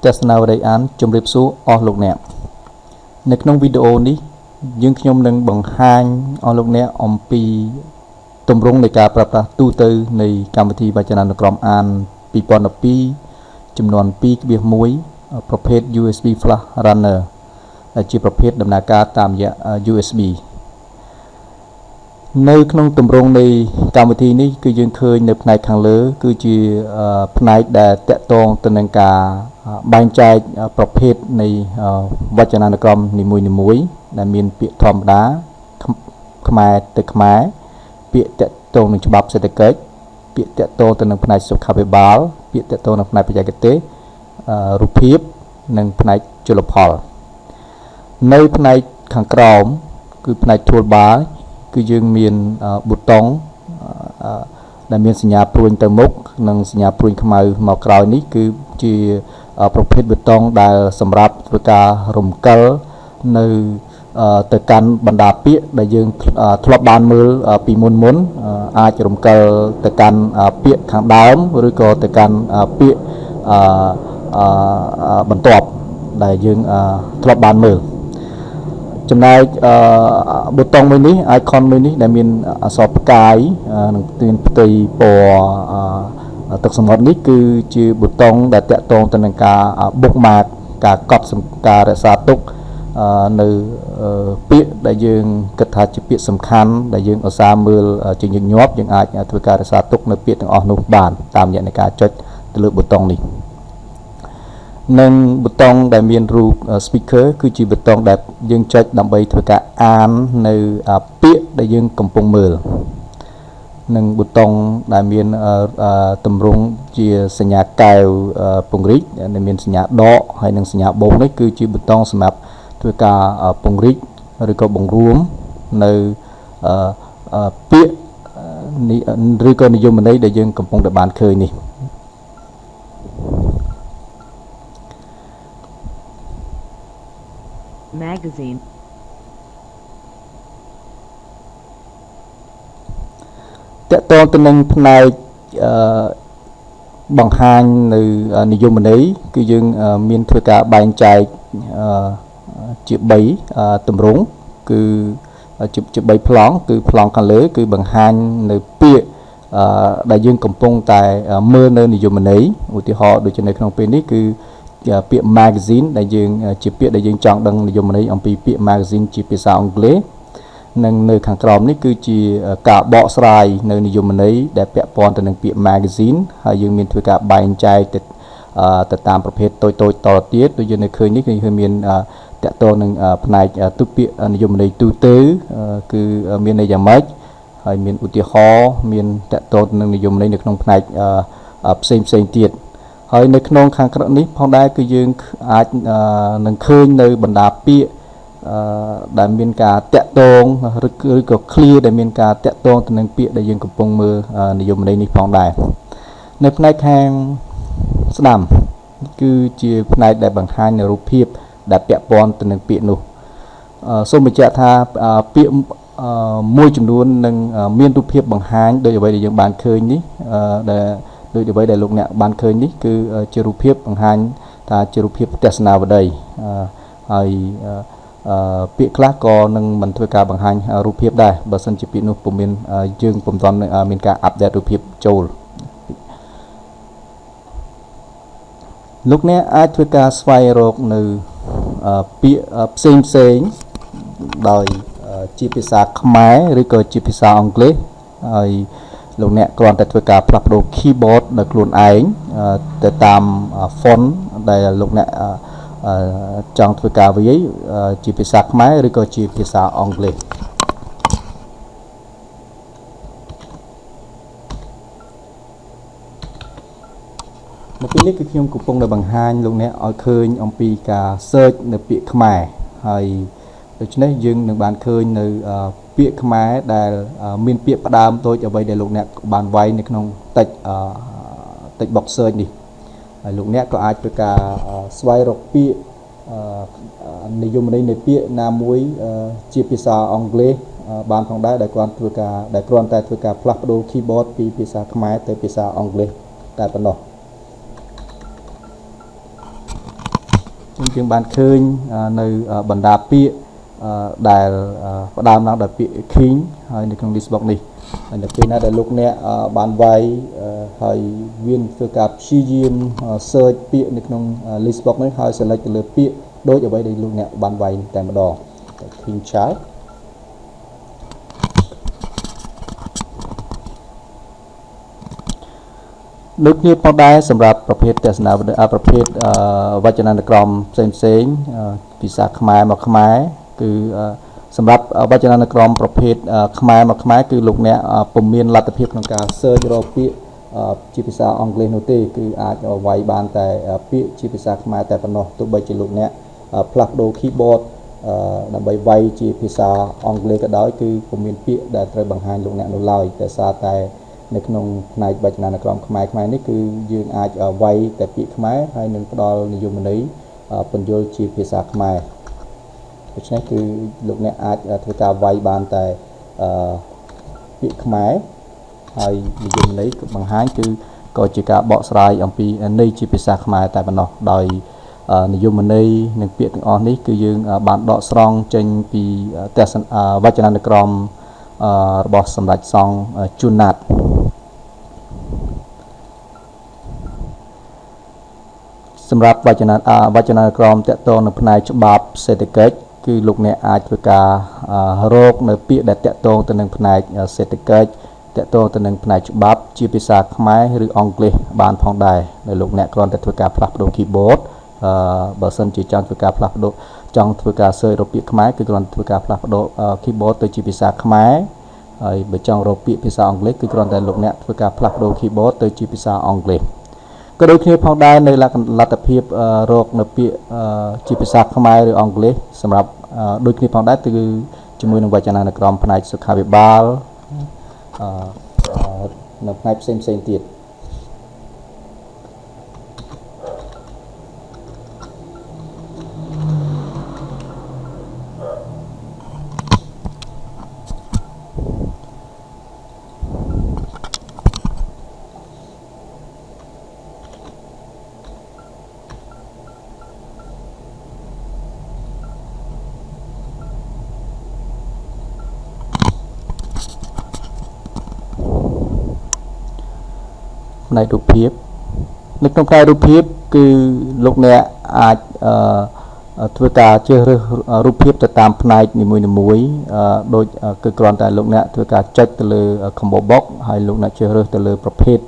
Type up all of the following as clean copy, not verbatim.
ទស្សនាវដ្តីអានជំរាបសួរអស់លោកអ្នកនៅក្នុងវីដេអូនេះយើងខ្ញុំនឹងបង្ហាញអស់លោកអ្នកអំពីទម្រង់នៃការប្រើប្រាស់ទូទៅនៃកម្មវិធីវចនានុក្រមអាន2012ចំនួន 2.1 ប្រភេទ USB Flash Runner ដែលជាប្រភេទដំណើរការតាមរយៈ USB នៅក្នុងទម្រង់នៃកម្មវិធីនេះគឺយើងឃើញនៅផ្នែកខាងលើគឺជាផ្នែកដែលតាក់ទងទៅនឹងការបែងចែកប្រភេទនៃវចនានុក្រមនីមួយៗដែលមានពាក្យធម្មតាខ្មែរទៅខ្មែរពាក្យតាក់ទងនឹងច្បាប់សេដ្ឋកិច្ចពាក្យតាក់ទងទៅនឹងផ្នែកសុខាភិបាលពាក្យតាក់ទងនឹងផ្នែកបច្ចេកទេសរូបភាពនិងផ្នែកជលផលនៅផ្នែកខាងក្រោមគឺផ្នែក toolbar គឺយើងមានប៊ូតុងដែលមានសញ្ញាព្រួញទៅមុខនិងសញ្ញាព្រួញខ្មៅមកក្រោយនេះគឺជាប្រភេទប៊ូតុងដែលសម្រាប់ធ្វើការរំកិលនៅទៅកាន់បណ្ដាពាក្យដែលយើងធ្លាប់បានមើលពីមុនអាចរំកិលទៅកាន់ពាក្យខាងដើមឬក៏ទៅកាន់ពាក្យបន្ទាប់ដែលយើងធ្លាប់បានមើលចំណែកប៊ូតុងមួយនេះ icon មួយនេះដែលមានអក្សរផ្កាយនិងមានផ្ទៃពណ៌ទឹកសមុទ្រនេះគឺជាប៊ូតុងដែលតាក់ទងទៅនឹងការ bookmark ការកត់សម្គាល់រក្សាទុកនៅពាក្យដែលយើងគិតថាជាពាក្យសំខាន់ដែលយើងឧស្សាហ៍មើលជាញឹកញាប់យើងអាចធ្វើការរក្សាទុកនៅពាក្យទាំងអស់នោះបានតាមរយៈនៃការចុចទៅលើប៊ូតុងនេះនិងប៊ូតុងដែលមានរូប speaker គឺជាប៊ូតុងដែលយើងចុចដើម្បីធ្វើការអាននៅពាក្យដែលយើងកំពុងមើលនិងប៊ូតុងដែលមានទម្រង់ជាសញ្ញាកែវពង្រីកដែលមានសញ្ញាដកហើយនិងសញ្ញាបូកនេះគឺជាប៊ូតុងសម្រាប់ធ្វើការពង្រីកឬក៏បង្រួមនៅពាក្យឬក៏និយមន័យដែលយើងកំពុងតែបានឃើញនេះmagazine តកតងទៅនឹងផ្នែកបង្ហាញនៅនិយមន័យគឺយើងមានធ្វើការបែងចែកជា3ទម្រង់គឺជា3ប្លង់គឺប្លង់ខាងលើគឺបង្ហាញនៅពាក្យដែលយើងកំពុងតែមើលនៅនិយមន័យឧទាហរណ៍ដូចនៅក្នុងពេលនេះគឺពាក្យ magazine ដែលយើងជាពាក្យដែលយើងចង់ដឹងនិយមន័យអំពីពាក្យ magazine ជាភាសាអង់គ្លេសនិងនៅខាងក្រោមនេះគឺជាការបកស្រាយនៅនិយមន័យដែលពាក់ព័ន្ធទៅនឹងពាក្យ magazine ហើយយើងមានធ្វើការបែងចែកទៅតាមប្រភេទតូចតទៀតដូចយើងនៅឃើញនេះគឺមានតកតងនឹងផ្នែកទូពាក្យនិយមន័យទូទៅគឺមានន័យយ៉ាងម៉េចហើយមានឧទាហរណ៍មានតកតងនឹងនិយមន័យនៅក្នុងផ្នែកផ្សេងទៀតហើយនៅក្នុងខាងក្រោមនេះផងដែរគឺយើងអាចនឹងឃើញនៅបណ្ដាពាក្យដែលមានការតាក់ទងឬក៏ clear ដែលមានការតាក់ទងទៅនឹងពាក្យដែលយើងកំពុងមើលនិយមន័យនេះផងដែរនៅផ្នែកខាងស្ដាំគឺជាផ្នែកដែលបង្ហាញនៅរូបភាពដែលពាក់ព័ន្ធទៅនឹងពាក្យនោះសូមបញ្ជាក់ថាពាក្យមួយចំនួននឹងមានរូបភាពបង្ហាញដោយអ្វីដែលយើងបានឃើញនេះដែលដូចអ្វីដែលលោកអ្នកបានឃើញនេះគឺជារូបភាពបង្ហាញថាជារូបភាពទស្សនាវដ្តីហើយពាក្យខ្លះក៏នឹងមិនធ្វើការបង្ហាញរូបភាពដែរបើសិនជាពាក្យនោះពុំមានយើងពុំទាន់មានការអាប់ដេតរូបភាពចូលលោកអ្នកអាចធ្វើការស្វែងរកនៅពាក្យផ្សេងដោយជាភាសាខ្មែរឬក៏ជាភាសាអង់គ្លេសហើយលោកអ្នកគ្រាន់តែធ្វើការផ្លាស់ប្ដូរ keyboard នៅខ្លួនឯងទៅតាម font ដែលលោកអ្នកចង់ធ្វើការវាយជាភាសាខ្មែរឬក៏ជាភាសាអង់គ្លេសមកពីនេះគឺខ្ញុំកំពុងតែបង្ហាញលោកអ្នកឲ្យឃើញអំពីការ search នៅពាក្យខ្មែរហើយដូច្នេះយើងនឹងបានឃើញនៅពាក្យខ្មែរដែលមានពាក្យផ្ដើមដូចអ្វីដែលលោកអ្នកបានវាយនៅក្នុងtext box search នេះហើយលោកអ្នកក៏អាចធ្វើការស្វែងរកពាក្យនិយមន័យនៃពាក្យណាមួយជាភាសាអង់គ្លេសបានផងដែរដែលគ្រាន់តែធ្វើការផ្លាស់ប្ដូរ keyboard ពីភាសាខ្មែរទៅភាសាអង់គ្លេសតែប៉ុណ្ណោះ យើងបានឃើញនៅបណ្ដាពាក្យដែលផ្ដើមឡើងដោយពាក្យ king ហើយនៅក្នុង list box នេះហើយនៅពេលណាដែលលោកអ្នកបានវាយហើយវាធ្វើការព្យាយាម search ពាក្យនៅក្នុង list box នេះហើយ select ទៅលើពាក្យដូចអ្វីដែលលោកអ្នកបានវាយតែម្ដង king child ដូចគ្នាផងដែរសម្រាប់ប្រភេទទស្សនាប្រភេទវចនានុក្រមផ្សេងៗភាសាខ្មែរមកខ្មែរគឺសម្រាប់វចនានុក្រមប្រភេទខ្មែរមកខ្មែរគឺលោកអ្នកពុំមានលទ្ធភាពក្នុងការ search រកពាក្យជាភាសាអង់គ្លេសនោះទេគឺអាចវាយបានតែពាក្យជាភាសាខ្មែរតែប៉ុណ្ណោះទោះបីជាលោកអ្នកផ្លាស់ប្ដូរ keyboard ដើម្បីវាយជាភាសាអង់គ្លេសក៏ដោយគឺពុំមានពាក្យដែលត្រូវបង្ហាញលោកអ្នកនោះឡើយតែសារតែនៅក្នុងផ្នែកវចនានុក្រមខ្មែរនេះគឺយើងអាចវាយតែពាក្យខ្មែរហើយនឹងផ្ដល់និយមន័យពន្យល់ជាភាសាខ្មែរដូច្នេះគឺលោកអ្នកអាចធ្វើការវាយបានតែពាក្យខ្មែរហើយនិយមន័យបង្ហាញគឺក៏ជាការបកស្រាយអំពីន័យជាភាសាខ្មែរតែប៉ុណ្ណោះដោយនិយមន័យនិងពាក្យទាំងអស់នេះគឺយើងបានដកស្រង់ចេញពីវចនានុក្រមរបស់សម្ដេចសង្ឃជួនណាតសម្រាប់វចនានុក្រមតកតងនៅផ្នែកច្បាប់សេដ្ឋកិច្ចគឺលោកអ្នកអាចធ្វើការរកនៅពាក្យដែលតកតងទៅនឹងផ្នែកសេដ្ឋកិច្ចតកតងទៅនឹងផ្នែកច្បាប់ជាភាសាខ្មែរឬអង់គ្លេសបានផងដែរដែលលោកអ្នកគ្រាន់តែធ្វើការផ្លាស់ប្ដូរ keyboard បើសិនជាចង់ធ្វើការផ្លាស់ប្ដូរចង់ធ្វើការ search រកពាក្យខ្មែរគឺគ្រាន់តែធ្វើការផ្លាស់ប្ដូរ keyboard ទៅជាភាសាខ្មែរហើយបើចង់រកពាក្យភាសាអង់គ្លេសគឺគ្រាន់តែលោកអ្នកធ្វើការផ្លាស់ប្ដូរ keyboard ទៅជាភាសាអង់គ្លេសក៏ដូចគ្នាផងដែរនៅលទ្ធភាពរកនៅពាក្យជាភាសាខ្មែរឬអង់គ្លេសសម្រាប់ដូចគ្នាផងដែរគឺជាមួយនឹងវចនានុក្រមផ្នែកសុខាភិបាលនៅផ្នែកផ្សេងទៀតផ្នែករូបភាពនៅក្នុងផ្នែករូបភាពគឺលោកអ្នកអាចធ្វើការជ្រើសរើសរូបភាពទៅតាមផ្នែកនីមួយៗដូចគឺគ្រាន់តែលោកអ្នកធ្វើការចុចទៅលើ combo box ហើយលោកអ្នកជ្រើសរើសទៅលើប្រភេទ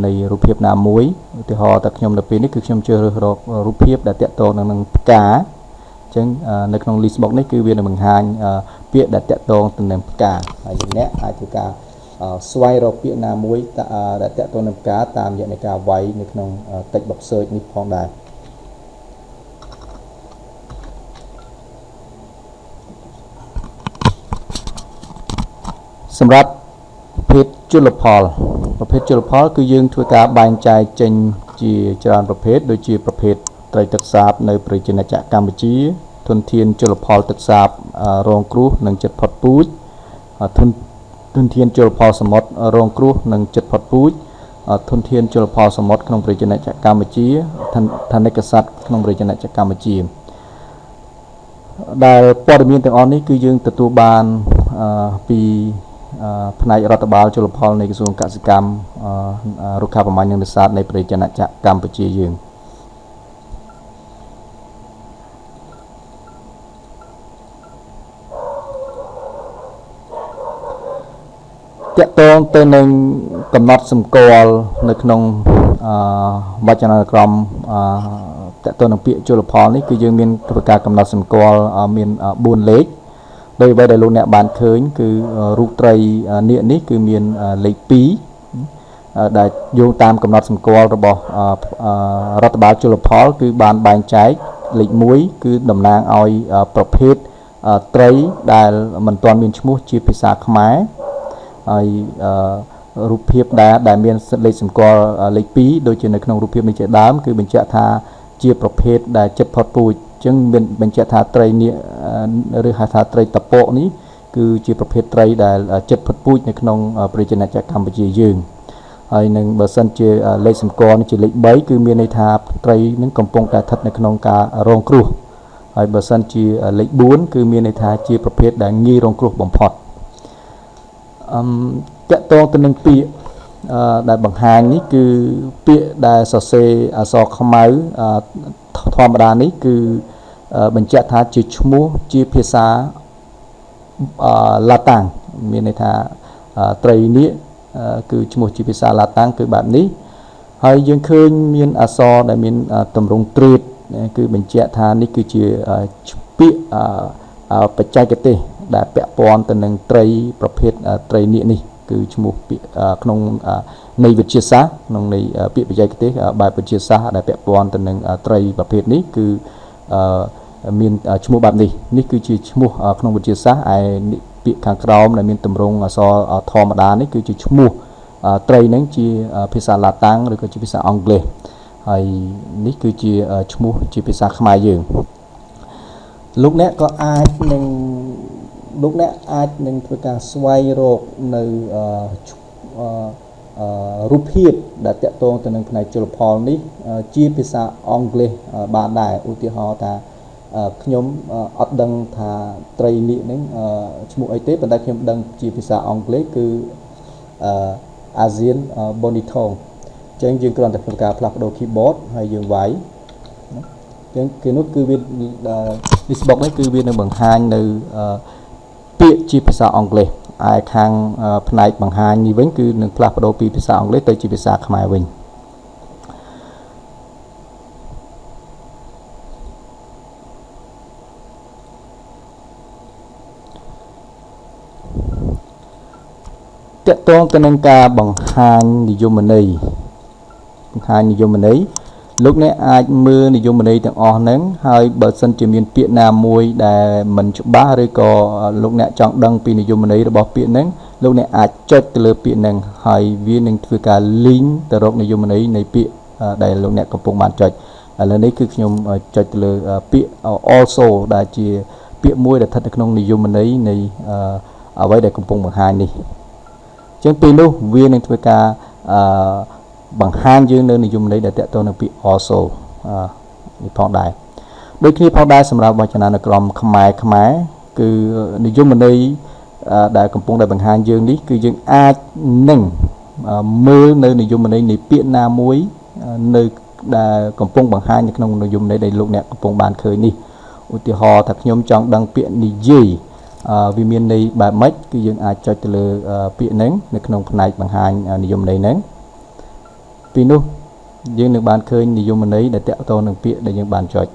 នៃរូបភាពណាមួយឧទាហរណ៍តែខ្ញុំនៅពេលនេះគឺខ្ញុំជ្រើសរើសរករូបភាពដែលតាក់ទងនឹងផ្កាអញ្ចឹងនៅក្នុង list box នេះគឺវានឹងបង្ហាញពាក្យដែលតាក់ទងទៅនឹងផ្កាហើយលោកអ្នកអាចធ្វើការស្វែងរកពាក្យណាមួយដែលតាក់ទងនឹងផ្កាតាមរយៈនៃការវាយនៅក្នុង text box search នេះផងដែរសម្រាប់ប្រភេទជលផលគឺយើងធ្វើការបែងចែកចេញជាច្រើនប្រភេទដូចជាប្រភេទត្រីទឹកសាបនៅប្រជាណាចក្រកម្ពុជាធនធានជលផលទឹកសាបរងគ្រោះនិងចិត្តផុតពូជធនធានជលផលសមុទ្ររងគ្រោះនិងចិត្តផុតពូជធនធានជលផលសមុទ្រក្នុងប្រជាណាចក្រកម្ពុជាធនិកសត្វក្នុងប្រជាណាចក្រកម្ពុជាដែលព័ត៌មានទាំងអស់នេះគឺយើងទទួលបានពីផ្នែករដ្ឋបាលជលផលនៃក្រសួងកសិកម្មរុក្ខាប្រមាញ់និងនេសាទនៃប្រជាណាចក្រកម្ពុជាយើងតាក់ទងទៅនឹងកំណត់សម្គាល់នៅក្នុងវចនានុក្រមតាក់ទងនឹងពាក្យជលផលនេះគឺយើងមានធ្វើការកំណត់សម្គាល់មាន4លេខដោយអ្វីដែលលោកអ្នកបានឃើញគឺរូបត្រីនាគនេះគឺមានលេខ2ដែលយោងតាមកំណត់សម្គាល់របស់រដ្ឋបាលជលផលគឺបានបែងចែកលេខ1គឺតំណាងឲ្យប្រភេទត្រីដែលមិនទាន់មានឈ្មោះជាភាសាខ្មែរហើយរូបភាពដែលមានលេខសម្គាល់លេខ2ដូចជានៅក្នុងរូបភាពនេះជាដើមគឺបញ្ជាក់ថាជាប្រភេទដែលចិត្តផុតពូជអញ្ចឹងមានបញ្ជាក់ថាត្រីនេះឬហៅថាត្រីតពកនេះគឺជាប្រភេទត្រីដែលចិត្តផុតពូជនៅក្នុងប្រជាណាចក្រកម្ពុជាយើង ហើយនឹងបើសិនជាលេខសម្គាល់នេះជាលេខ3គឺមានន័យថាត្រីនឹងកំពុងតែស្ថិតនៅក្នុងការរងគ្រោះហើយបើសិនជាលេខ4គឺមានន័យថាជាប្រភេទដែលងាយរងគ្រោះបំផុតតកតងទៅនឹងពាក្យដែលបង្ហាញនេះគឺពាក្យដែលសរសេរអក្សរខ្មៅធម្មតានេះគឺបញ្ជាក់ថាជាឈ្មោះជាភាសាឡាតាំងមានន័យថាត្រីនេះគឺឈ្មោះជាភាសាឡាតាំងគឺបែបនេះហើយយើងឃើញមានអក្សរដែលមានតម្រងត្រៀតគឺបញ្ជាក់ថានេះគឺជាពាក្យបច្ចេកទេសដែលពាក់ព័ន្ធទៅនឹងត្រីប្រភេទត្រីនាគនេះគឺឈ្មោះពាក្យក្នុងនៃវិទ្យាសាស្ត្រក្នុងនៃពាក្យបច្ចេកទេសបែបវិទ្យាសាស្ត្រដែលពាក់ព័ន្ធទៅនឹងត្រីប្រភេទនេះគឺមានឈ្មោះបែបនេះនេះគឺជាឈ្មោះក្នុងវិទ្យាសាស្ត្រឯពាក្យខាងក្រោមដែលមានទម្រង់អក្សរធម្មតានេះគឺជាឈ្មោះត្រីនឹងជាភាសាឡាតាំងឬក៏ជាភាសាអង់គ្លេសហើយនេះគឺជាឈ្មោះជាភាសាខ្មែរយើងលោកអ្នកក៏អាចនឹងធ្វើការស្វែងរកនៅរូបភាពដែលតាក់ទងទៅនឹងផ្នែកជលផលនេះជាភាសាអង់គ្លេសបានដែរឧទាហរណ៍ថាខ្ញុំអត់ដឹងថាត្រីនាគនឹងឈ្មោះអីទេប៉ុន្តែខ្ញុំដឹងជាភាសាអង់គ្លេសគឺASEAN Bonito អញ្ចឹងយើងគ្រាន់តែធ្វើការផ្លាស់ប្ដូរ keyboard ហើយយើងវាយអញ្ចឹងគឺនោះគឺវា list box នេះគឺវានឹងបង្ហាញនៅពាក្យជាភាសាអង់គ្លេសឯខាងផ្នែកបង្ហាញនេះវិញគឺនឹងផ្លាស់ប្ដូរពីភាសាអង់គ្លេសទៅជាភាសាខ្មែរវិញតកតងទៅនឹងការបង្ហាញនិយមន័យលោកអ្នកអាចមើលនិយមន័យទាំងអស់ហ្នឹងហើយបើសិនជាមានពាក្យណាមួយដែលមិនច្បាស់ឬក៏លោកអ្នកចង់ដឹងពីនិយមន័យរបស់ពាក្យហ្នឹងលោកអ្នកអាចចុចទៅលើពាក្យហ្នឹងហើយវានឹងធ្វើការ link ទៅរកនិយមន័យនៃពាក្យដែលលោកអ្នកកំពុងបានចុចឥឡូវនេះគឺខ្ញុំចុចទៅលើពាក្យ also ដែលជាពាក្យមួយដែលស្ថិតនៅក្នុងនិយមន័យនៃអ្វីដែលកំពុងបង្ហាញនេះអញ្ចឹងពេលនោះវានឹងធ្វើការបង្ហាញយើងនៅនិយមន័យដែលតកតទៅនឹងពាក្យ also នេះផងដែរដូចគ្នាផងដែរសម្រាប់វចនានុក្រមខ្មែរគឺនិយមន័យដែលកំពុងតែបង្ហាញយើងនេះគឺយើងអាចនឹងមើលនៅនិយមន័យនៃពាក្យណាមួយនៅដែលកំពុងបង្ហាញនៅក្នុងនិយមន័យដែលលោកអ្នកកំពុងបានឃើញនេះឧទាហរណ៍ថាខ្ញុំចង់ដឹងពាក្យនិយាយវាមានន័យបែបម៉េចគឺយើងអាចចុចទៅលើពាក្យហ្នឹងនៅក្នុងផ្នែកបង្ហាញនិយមន័យហ្នឹងពីនោះយើងនឹងបានឃើញនិយមន័យដែលតកតទៅនឹងពាក្យដែលយើងបានចុច